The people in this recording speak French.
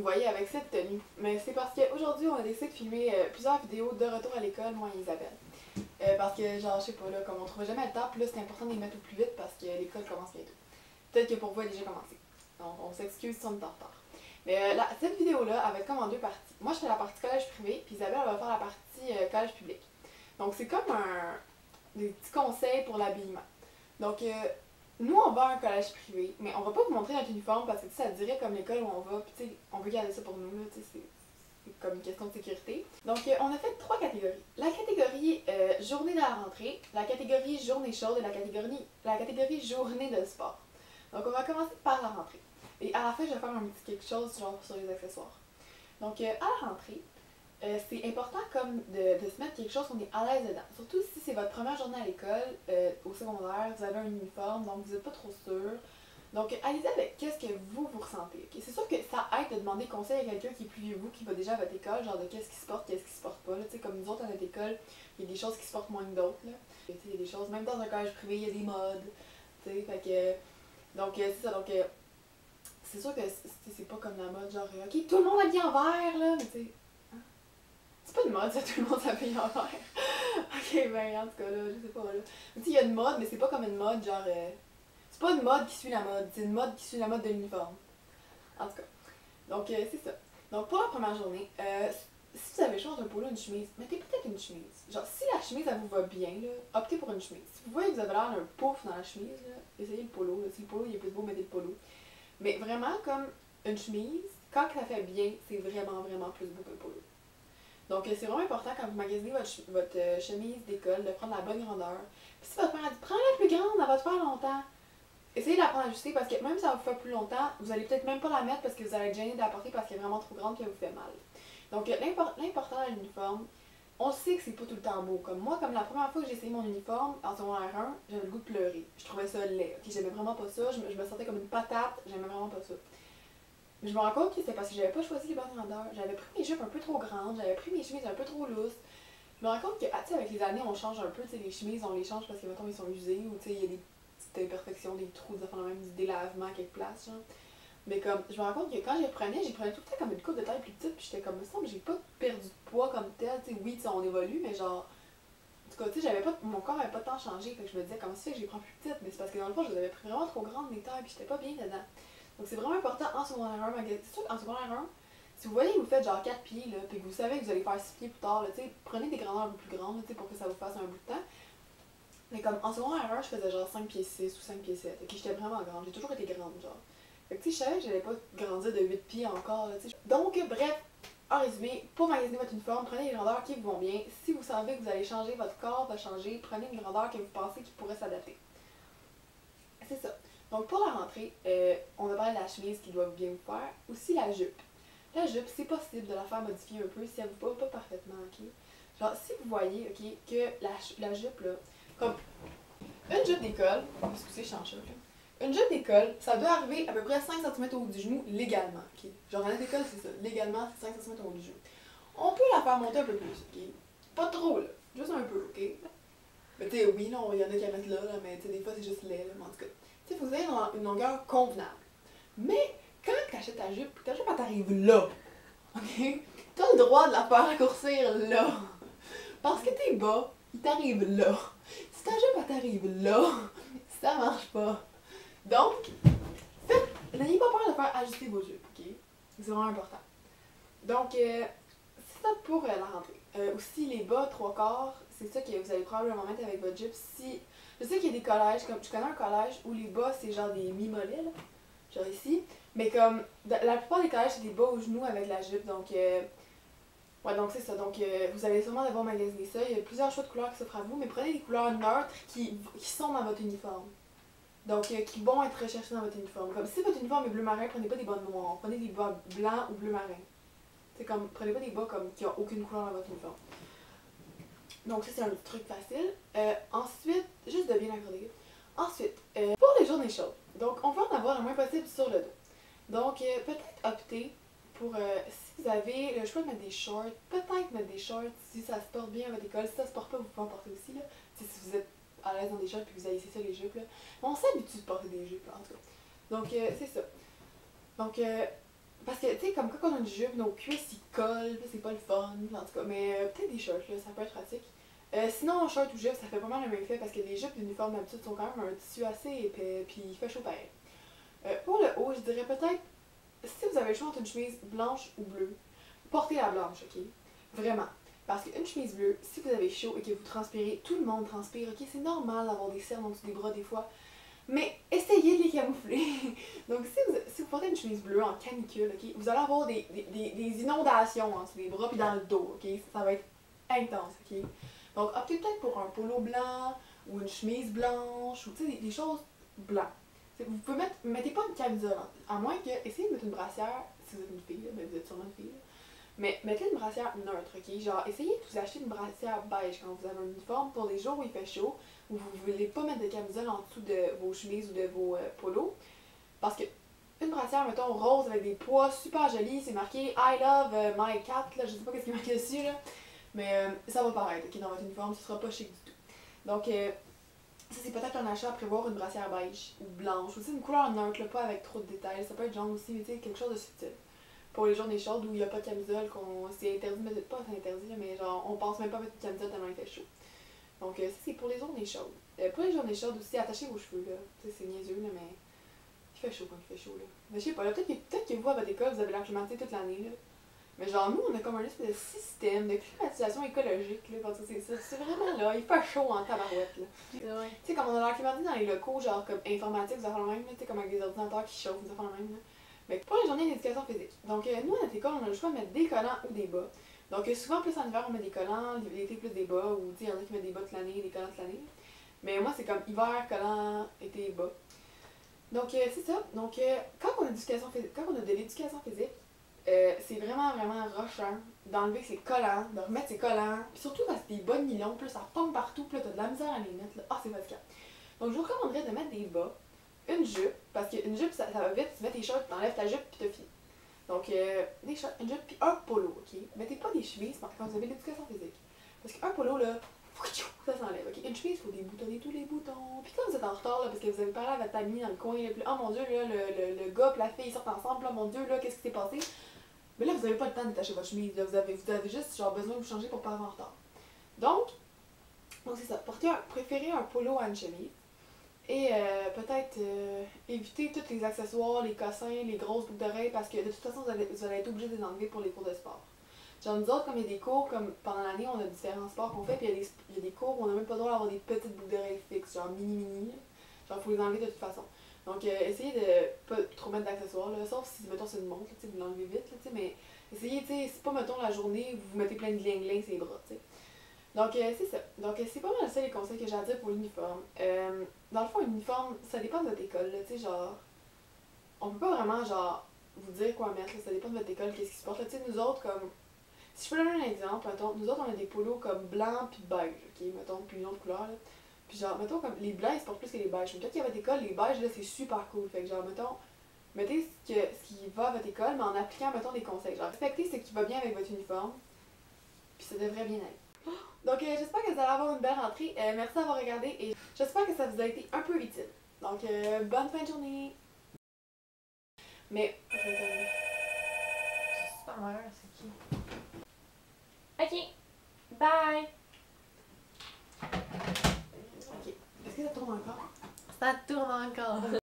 me voyez avec cette tenue. Mais c'est parce qu'aujourd'hui, on a décidé de filmer plusieurs vidéos de retour à l'école, moi et Isabelle. Parce que, genre, je sais pas, là, comme on trouvait jamais le temps, puis là, c'est important de les mettre au plus vite parce que l'école commence bientôt. Peut-être que pour vous, elle a déjà commencé. Donc, on s'excuse si on est en retard. Mais cette vidéo-là, elle va être comme en deux parties. Moi, je fais la partie collège privé, puis Isabelle, elle va faire la partie collège public. Donc, c'est comme des petits conseils pour l'habillement. Donc, nous, on va à un collège privé, mais on va pas vous montrer notre uniforme parce que ça dirait comme l'école où on va, puis tu sais, on veut garder ça pour nous, là, tu sais, c'est comme une question de sécurité. Donc, on a fait trois catégories. La catégorie journée de la rentrée, la catégorie journée chaude et la catégorie journée de sport. Donc, on va commencer par la rentrée. Et à la fin, je vais faire un petit quelque chose genre sur les accessoires. Donc, à la rentrée, c'est important comme de se mettre quelque chose qu'on est à l'aise dedans. Surtout si c'est votre première journée à l'école, au secondaire, vous avez un uniforme, donc vous n'êtes pas trop sûr. Donc, allez-y avec qu'est-ce que vous ressentez. Okay? C'est sûr que ça aide de demander conseil à quelqu'un qui est plus vieux que vous, qui va déjà à votre école, genre de qu'est-ce qui se porte, qu'est-ce qui se porte pas. Tu sais, comme nous autres à notre école, il y a des choses qui se portent moins que d'autres. Il y a des choses, même dans un collège privé, il y a des modes. Tu sais, fait que. Donc, c'est ça. Donc, c'est sûr que c'est pas comme la mode, genre, ok, tout le monde habille en vert, là, mais tu sais. C'est pas une mode, ça, tout le monde s'habille en vert. Ok, ben, en tout cas, là, je sais pas, là. Tu sais, il y a une mode, mais c'est pas comme une mode, genre. C'est pas une mode qui suit la mode, c'est une mode qui suit la mode de l'uniforme. En tout cas. Donc, c'est ça. Donc, pour la première journée, si vous avez le choix entre un polo et une chemise, mettez peut-être une chemise. Genre, si la chemise, elle vous va bien, là, optez pour une chemise. Si vous voyez que vous avez l'air d'un pouf dans la chemise, là, essayez le polo. Là. Si le polo il est plus beau, mettez le polo. Mais vraiment, comme une chemise, quand ça fait bien, c'est vraiment, vraiment plus beau que le polo. Donc, c'est vraiment important quand vous magasinez votre chemise d'école de prendre la bonne grandeur. Puis si votre mère a dit, prends la plus grande, elle va te faire longtemps. Essayez de la prendre ajustée parce que même si ça vous fait plus longtemps, vous allez peut-être même pas la mettre parce que vous allez être gêné de la porter parce qu'elle est vraiment trop grande et qu'elle vous fait mal. Donc, l'important de l'uniforme, on sait que c'est pas tout le temps beau. Comme moi, comme la première fois que j'ai essayé mon uniforme en secondaire 1, j'avais le goût de pleurer. Je trouvais ça laid. Okay, j'aimais vraiment pas ça. Je me sentais comme une patate. J'aimais vraiment pas ça. Mais je me rends compte que c'était parce que j'avais pas choisi les bonnes grandeurs. J'avais pris mes jupes un peu trop grandes, j'avais pris mes chemises un peu trop lousses. Je me rends compte que, avec les années, on change un peu. Les chemises, on les change parce que, mettons, ils sont usés ou il y a des petites imperfections, des trous, des affaires, même du délavement à quelque place. Genre. Mais comme, je me rends compte que quand j'y prenais tout le temps comme une coupe de taille plus petite, puis j'étais comme, ça, mais j'ai pas perdu de poids comme tel. Oui, on évolue, mais genre, en tout cas, j'avais pas, mon corps avait pas tant changé. Fait que je me disais, comment ça fait que je les prends plus petites? Mais c'est parce que dans le fond, je les avais pris vraiment trop grandes, mes tailles, puis j'étais pas bien dedans. Donc c'est vraiment important en secondaire 1, c'est sûr qu'en secondaire 1, si vous voyez que vous faites genre 4 pieds, là, puis que vous savez que vous allez faire 6 pieds plus tard, là, prenez des grandeurs un peu plus grandes là, pour que ça vous fasse un bout de temps. Mais comme en secondaire 1, je faisais genre 5 pieds 6 ou 5 pieds 7. Ok, j'étais vraiment grande, j'ai toujours été grande, genre. Fait que tu sais, je savais que j'allais pas grandir de 8 pieds encore, là, tu sais. Donc, bref, en résumé, pour magasiner votre uniforme, prenez les grandeurs qui vous vont bien. Si vous savez que vous allez changer, votre corps va changer, prenez une grandeur que vous pensez qui pourrait s'adapter. C'est ça. Donc pour la rentrée, on a parlé de la chemise qui doit bien vous faire. Aussi la jupe. La jupe, c'est possible de la faire modifier un peu si elle vous va pas parfaitement, ok? Genre si vous voyez, ok, que la jupe là, comme une jupe d'école, excusez, je change là. Une jupe d'école, ça doit arriver à peu près 5 cm au haut du genou légalement, ok? Genre à l'école, c'est ça. Légalement, c'est 5 cm au haut du genou. On peut la faire monter un peu plus, ok? Pas trop là, juste un peu, ok? Mais tu sais, oui, là, il y en a qui la mettent là, mais tu sais, des fois c'est juste laid, là, mais en tout cas. Tu sais, il faut que vous ayez une longueur convenable. Mais quand tu achètes ta jupe elle t'arrive là, ok? Tu as le droit de la faire raccourcir là. Parce que tes bas, ils t'arrivent là. Si ta jupe elle t'arrive là, ça marche pas. Donc, n'ayez pas peur de faire ajuster vos jupes, ok? C'est vraiment important. Donc, c'est ça pour la rentrée. Aussi, les bas, 3/4, c'est ça que vous allez probablement mettre avec votre jupe. Si, je sais qu'il y a des collèges, comme je connais un collège où les bas, c'est genre des mi-mollets, là, genre ici. Mais comme, la plupart des collèges, c'est des bas aux genoux avec la jupe, donc, ouais, donc c'est ça. Donc, vous allez sûrement devoir magasiner ça. Il y a plusieurs choix de couleurs qui s'offrent à vous, mais prenez des couleurs neutres qui sont dans votre uniforme. Donc, qui vont être recherchées dans votre uniforme. Comme si votre uniforme est bleu marin, prenez pas des bas noirs, prenez des bas blancs ou bleu marin. C'est comme, prenez pas des bas comme, qui n'ont aucune couleur dans votre uniforme. Donc ça c'est un truc facile. Ensuite, juste de bien accorder. Ensuite, pour les journées chaudes, donc on va en avoir le moins possible sur le dos. Donc peut-être opter pour, si vous avez le choix de mettre des shorts, peut-être mettre des shorts si ça se porte bien à votre école. Si ça se porte pas, vous pouvez en porter aussi. Là. Si vous êtes à l'aise dans des shorts et que vous haïssez ça les jupes. Là. On s'habitue de porter des jupes en tout cas. Donc c'est ça. Donc Parce que, tu sais, comme quand on a une jupe, nos cuisses ils collent, pis c'est pas le fun, en tout cas. Mais peut-être des shorts, là, ça peut être pratique. Sinon, short ou jupe, ça fait pas mal le même effet parce que les jupes d'uniforme d'habitude sont quand même un tissu assez épais, puis il fait chaud pareil. Pour le haut, je dirais peut-être, si vous avez le choix entre une chemise blanche ou bleue, portez la blanche, ok? Vraiment. Parce qu'une chemise bleue, si vous avez chaud et que vous transpirez, tout le monde transpire, ok? C'est normal d'avoir des cernes en dessous des bras des fois. Mais essayez de les camoufler. Donc si vous portez une chemise bleue en canicule, ok, vous allez avoir des inondations hein, sur les bras et dans le dos, ok? Ça va être intense, ok? Donc optez peut-être pour un polo blanc ou une chemise blanche ou des choses blanches. Vous pouvez mettez pas une camisole, à moins que, essayez de mettre une brassière, si vous êtes une fille, ben vous êtes sûrement une fille, mais mettez une brassière neutre, ok? Genre, essayez de vous acheter une brassière beige quand vous avez un uniforme pour les jours où il fait chaud, où vous ne voulez pas mettre de camisole en dessous de vos chemises ou de vos polos. Parce que une brassière, mettons, rose avec des pois super jolis, c'est marqué I love my cat, là, je sais pas ce qui est marqué dessus, là. Mais ça va paraître, ok, dans votre uniforme, ce sera pas chic du tout. Donc, ça c'est peut-être un achat à prévoir, une brassière beige ou blanche. Aussi une couleur neutre, là, pas avec trop de détails. Ça peut être jaune aussi, mais tu sais, quelque chose de subtil. Pour les journées chaudes où il n'y a pas de camisole, c'est interdit, mais pas c'est interdit, là, mais genre on pense même pas mettre de camisole tellement il fait chaud. Donc ça c'est pour les journées chaudes. Pour les journées chaudes aussi, attachez vos cheveux là. Tu sais, c'est niaiseux là, mais il fait chaud quand il fait chaud là. Mais je sais pas, là, peut-être que vous à votre école, vous avez l'air climatisé toute l'année là. Mais genre nous on a comme un espèce de système de climatisation écologique là, parce que c'est vraiment là, il fait chaud en tabarouette là. Ouais. Tu sais, comme on a l'air climatisé dans les locaux, genre comme informatique, vous avez le même, tu sais, comme avec des ordinateurs qui chauffent, vous avez le même là. Mais pour les journées d'éducation physique. Donc, nous, à notre école, on a le choix de mettre des collants ou des bas. Donc, souvent, plus en hiver, on met des collants, l'été, plus des bas, ou tu sais, il y en a qui mettent des bas toute l'année, des collants toute l'année. Mais moi, c'est comme hiver, collants, été, bas. Donc, c'est ça. Donc, quand on a de l'éducation physique, c'est vraiment, vraiment rushant d'enlever ses collants, de remettre ses collants. Puis surtout quand c'est des bas de nylon, plus ça pompe partout, puis là, t'as de la misère à les mettre. Là. Ah, c'est fatigant. Donc, je vous recommanderais de mettre des bas, une jupe, parce qu'une jupe, ça va vite, tu mets tes shorts, tu enlèves ta jupe, puis t'as fini. Donc, des shorts, une jupe, puis un polo, ok? Mettez pas des chemises quand vous avez l'éducation physique. Parce qu'un polo, là, ça s'enlève, ok? Une chemise, il faut déboutonner tous les boutons. Puis quand vous êtes en retard, là, parce que vous avez parlé à votre ami dans le coin, là, puis oh mon dieu, là, le gars et la fille ils sortent ensemble, là, mon dieu, là, qu'est-ce qui s'est passé? Mais là, vous avez pas le temps de détacher votre chemise, là, vous avez juste, genre, besoin de vous changer pour pas avoir en retard. Donc c'est ça, préférez un polo à une chemise. Et peut-être éviter tous les accessoires, les cossins, les grosses boucles d'oreilles parce que de toute façon vous allez être obligé de les enlever pour les cours de sport. Genre nous autres, comme il y a des cours, comme pendant l'année on a différents sports qu'on fait, puis il y a des cours où on n'a même pas le droit d'avoir des petites boucles d'oreilles fixes, genre mini. Genre il faut les enlever de toute façon. Donc essayez de pas trop mettre d'accessoires, là, sauf si mettons c'est une montre, vous l'enlevez vite, là, mais essayez, tu sais, c'est pas mettons la journée où vous mettez plein de gling-gling sur les bras, tu sais. Donc, c'est ça. Donc, c'est pas mal ça les conseils que j'ai à dire pour l'uniforme. Dans le fond, l'uniforme, ça dépend de votre école, là, tu sais, genre, on peut pas vraiment, genre, vous dire quoi mettre, là, ça dépend de votre école, qu'est-ce qui se porte, là, tu sais, nous autres, comme, si je peux donner un exemple, mettons, nous autres, on a des polos comme blanc puis beige, ok, mettons, puis une autre couleur, là, puis genre, mettons, comme, les blancs, ils se portent plus que les beiges, mais peut-être qu'à votre école, les beiges, là, c'est super cool, fait que genre, mettons, mettez ce qui va à votre école, mais en appliquant, mettons, des conseils, genre, respectez ce qui va bien avec votre uniforme, puis ça devrait bien aller. Donc, j'espère que vous allez avoir une belle rentrée. Merci d'avoir regardé et j'espère que ça vous a été un peu utile. Donc, bonne fin de journée. Mais, je vais terminer. C'est super malheur, c'est qui? Ok. Bye! Ok. Est-ce que ça tourne encore? Ça tourne encore.